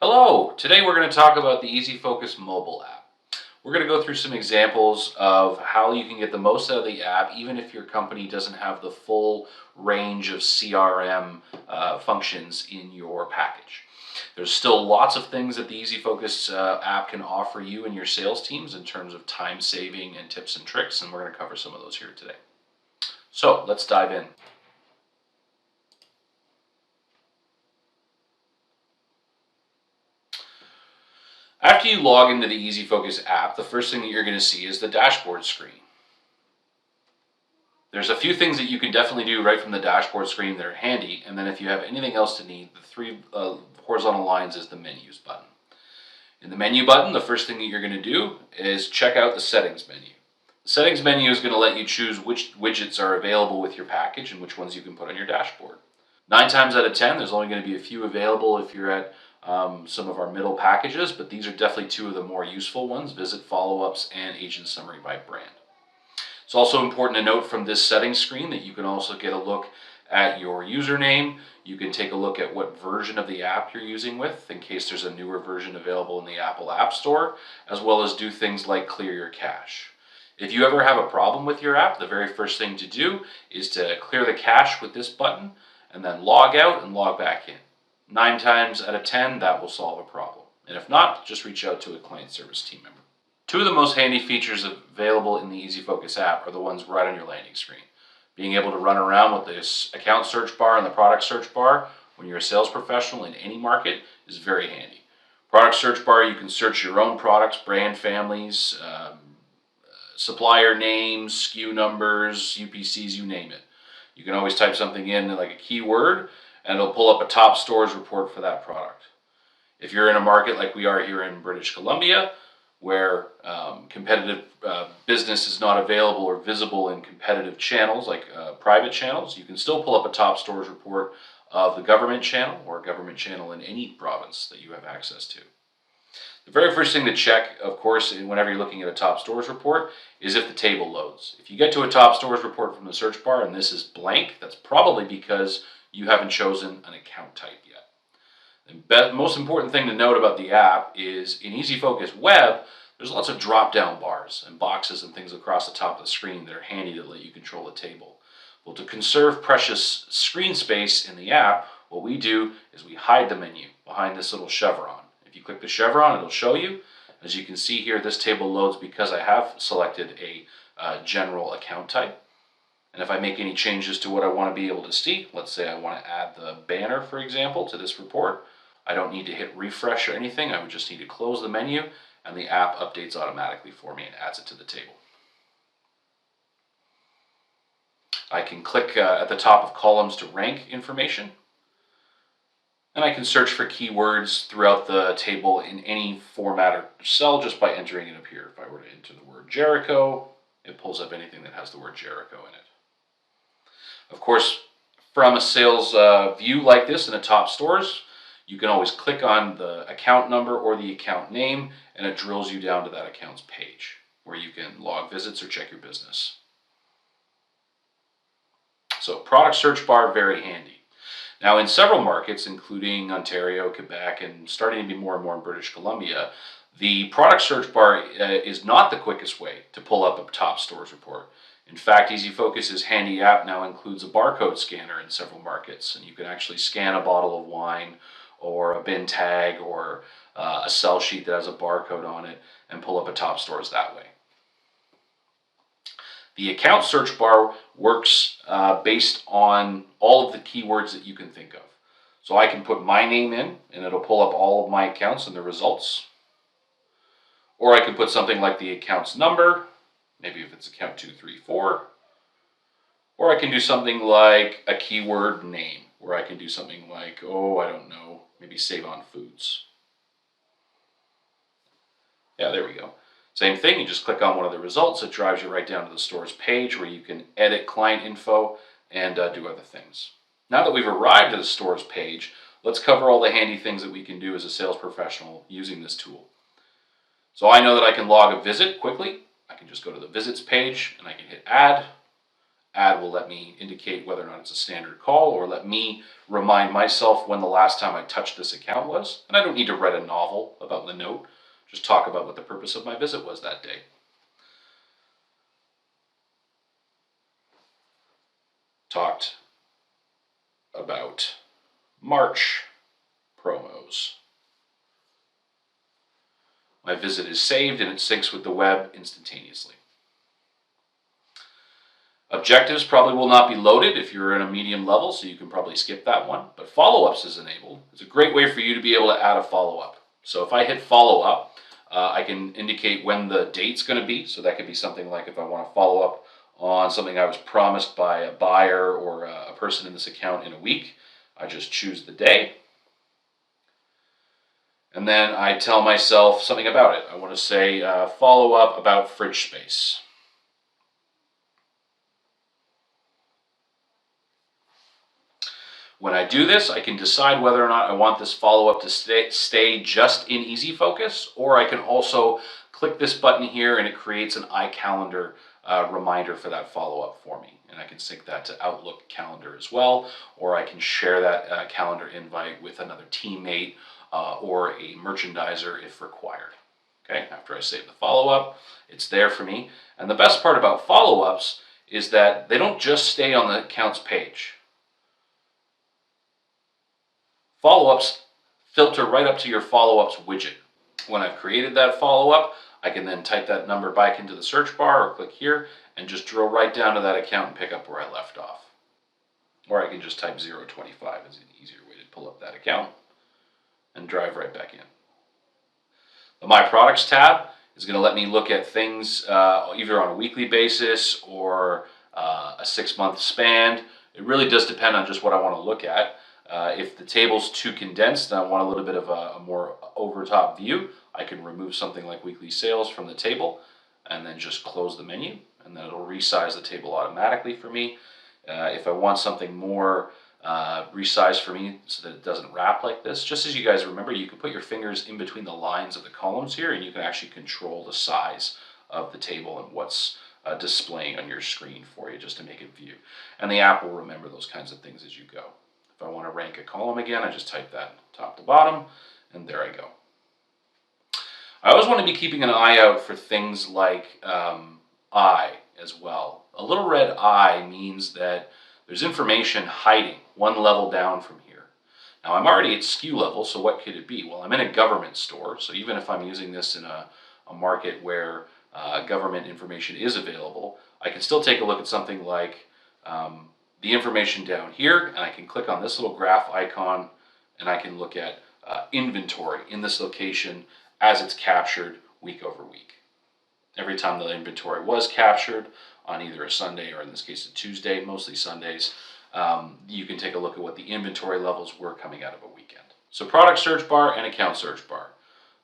Hello! Today we're going to talk about the ezfocus mobile app. We're going to go through some examples of how you can get the most out of the app even if your company doesn't have the full range of CRM functions in your package. There's still lots of things that the ezfocus app can offer you and your sales teams in terms of time saving and tips and tricks, and we're going to cover some of those here today. So let's dive in. After you log into the ezfocus app, the first thing that you're going to see is the dashboard screen. There's a few things that you can definitely do right from the dashboard screen that are handy, and then if you have anything else to need, the three horizontal lines is the menus button. In the menu button, the first thing that you're going to do is check out the settings menu. The settings menu is going to let you choose which widgets are available with your package and which ones you can put on your dashboard. 9 times out of 10, there's only going to be a few available if you're at some of our middle packages, but these are definitely two of the more useful ones: visit follow-ups and agent summary by brand. It's also important to note from this settings screen that you can also get a look at your username. You can take a look at what version of the app you're using with, in case there's a newer version available in the Apple App Store, as well as do things like clear your cache. If you ever have a problem with your app, the very first thing to do is to clear the cache with this button and then log out and log back in. 9 times out of 10, that will solve a problem. And if not, just reach out to a client service team member. Two of the most handy features available in the ezfocus app are the ones right on your landing screen. Being able to run around with this account search bar and the product search bar when you're a sales professional in any market is very handy. Product search bar, you can search your own products, brand families, supplier names, SKU numbers, UPCs, you name it. You can always type something in like a keyword, and it'll pull up a top stores report for that product. If you're in a market like we are here in British Columbia, where competitive business is not available or visible in competitive channels like private channels, you can still pull up a top stores report of the government channel or a government channel in any province that you have access to. The very first thing to check, of course, whenever you're looking at a top stores report is if the table loads. If you get to a top stores report from the search bar and this is blank, that's probably because you haven't chosen an account type yet. The most important thing to note about the app is in ezfocus Web, there's lots of drop-down bars and boxes and things across the top of the screen that are handy to let you control the table. Well, to conserve precious screen space in the app, what we do is we hide the menu behind this little chevron. If you click the chevron, it'll show you. As you can see here, this table loads because I have selected a general account type. And if I make any changes to what I want to be able to see, let's say I want to add the banner, for example, to this report, I don't need to hit refresh or anything. I would just need to close the menu, and the app updates automatically for me and adds it to the table. I can click at the top of columns to rank information, and I can search for keywords throughout the table in any format or cell just by entering it up here. If I were to enter the word Jericho, it pulls up anything that has the word Jericho in it. Of course, from a sales view like this in the top stores, you can always click on the account number or the account name, and it drills you down to that account's page where you can log visits or check your business. So product search bar, very handy. Now in several markets, including Ontario, Quebec, and starting to be more and more in British Columbia, the product search bar is not the quickest way to pull up a top stores report. In fact, ezfocus's handy app now includes a barcode scanner in several markets, and you can actually scan a bottle of wine or a bin tag or a sell sheet that has a barcode on it and pull up a top stores that way. The account search bar works based on all of the keywords that you can think of. So I can put my name in and it'll pull up all of my accounts and the results. Or I can put something like the account's number, maybe if it's account 234. Or I can do something like a keyword name, where I can do something like, oh, I don't know, maybe Save on Foods. Yeah, there we go. Same thing, you just click on one of the results, it drives you right down to the store's page where you can edit client info and do other things. Now that we've arrived at the store's page, let's cover all the handy things that we can do as a sales professional using this tool. So I know that I can log a visit quickly. I can just go to the visits page and I can hit add, add will let me indicate whether or not it's a standard call, or let me remind myself when the last time I touched this account was. And I don't need to write a novel about the note, just talk about what the purpose of my visit was that day. Talked about March promos. My visit is saved and it syncs with the web instantaneously. Objectives probably will not be loaded if you're in a medium level, so you can probably skip that one. But follow-ups is enabled. It's a great way for you to be able to add a follow-up. So if I hit follow-up, I can indicate when the date's going to be. So that could be something like if I want to follow up on something I was promised by a buyer or a person in this account in a week, I just choose the day. And then I tell myself something about it. I want to say follow up about fridge space. When I do this, I can decide whether or not I want this follow-up to stay just in ezfocus, or I can also click this button here and it creates an iCalendar reminder for that follow-up for me. And I can sync that to Outlook calendar as well, or I can share that calendar invite with another teammate or a merchandiser if required. Okay, after I save the follow-up, it's there for me. And the best part about follow-ups is that they don't just stay on the accounts page. Follow-ups filter right up to your follow-ups widget. When I've created that follow-up, I can then type that number back into the search bar or click here and just drill right down to that account and pick up where I left off. Or I can just type 025 as an easier way to pull up that account and drive right back in. The My Products tab is going to let me look at things either on a weekly basis or a 6-month span. It really does depend on just what I want to look at. If the table's too condensed and I want a little bit of a more over-top view, I can remove something like weekly sales from the table and then just close the menu, and then it'll resize the table automatically for me. If I want something more resized for me so that it doesn't wrap like this, just as you guys remember, you can put your fingers in between the lines of the columns here and you can actually control the size of the table and what's displaying on your screen for you just to make it view. And the app will remember those kinds of things as you go. If I want to rank a column again, I just type that top to bottom, and there I go. I always want to be keeping an eye out for things like I as well. A little red I means that there's information hiding one level down from here. Now I'm already at SKU level, so what could it be? Well, I'm in a government store, so even if I'm using this in a market where government information is available, I can still take a look at something like the information down here, and I can click on this little graph icon and I can look at inventory in this location as it's captured week over week. Every time the inventory was captured on either a Sunday or in this case a Tuesday, mostly Sundays, you can take a look at what the inventory levels were coming out of a weekend. So product search bar and account search bar.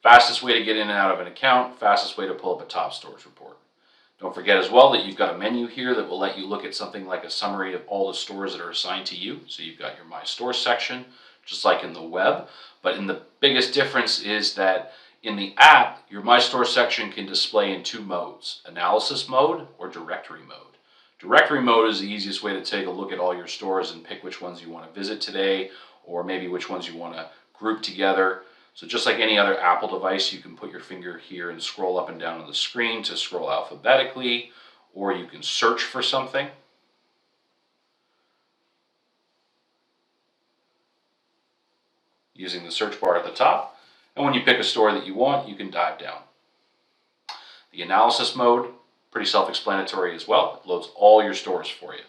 Fastest way to get in and out of an account, fastest way to pull up a top stores report. Don't forget as well that you've got a menu here that will let you look at something like a summary of all the stores that are assigned to you. So you've got your My Store section, just like in the web. But the biggest difference is that in the app, your My Store section can display in 2 modes, analysis mode or directory mode. Directory mode is the easiest way to take a look at all your stores and pick which ones you want to visit today, or maybe which ones you want to group together. So just like any other Apple device, you can put your finger here and scroll up and down on the screen to scroll alphabetically, or you can search for something. Using the search bar at the top. And when you pick a store that you want, you can dive down. The analysis mode, pretty self-explanatory as well. It loads all your stores for you.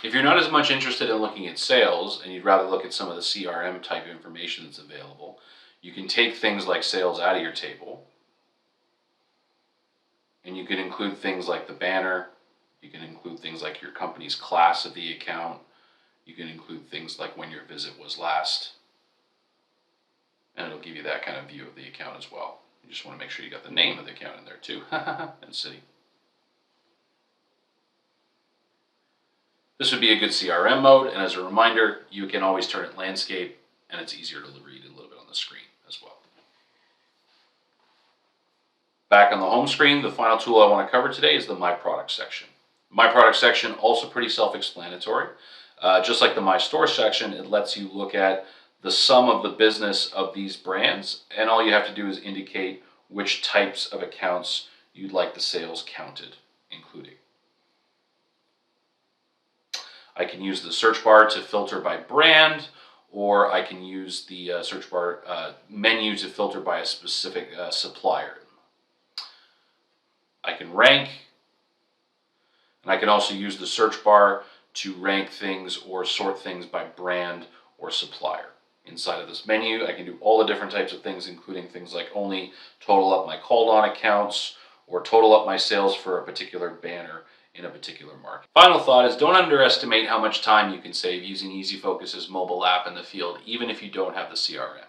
If you're not as much interested in looking at sales and you'd rather look at some of the CRM type information that's available, you can take things like sales out of your table and you can include things like the banner, you can include things like your company's class of the account, you can include things like when your visit was last, and it'll give you that kind of view of the account as well. You just want to make sure you got the name of the account in there too, and city. This would be a good CRM mode, and as a reminder, you can always turn it landscape, and it's easier to read a little bit on the screen as well. Back on the home screen, the final tool I want to cover today is the My Products section. My product section, also pretty self-explanatory. Just like the My Store section, it lets you look at the sum of the business of these brands, and all you have to do is indicate which types of accounts you'd like the sales counted, including. I can use the search bar to filter by brand, or I can use the search bar menu to filter by a specific supplier. I can rank, and I can also use the search bar to rank things or sort things by brand or supplier. Inside of this menu, I can do all the different types of things, including things like only total up my called on accounts or total up my sales for a particular banner in a particular market. Final thought is, don't underestimate how much time you can save using ezfocus's mobile app in the field, even if you don't have the CRM.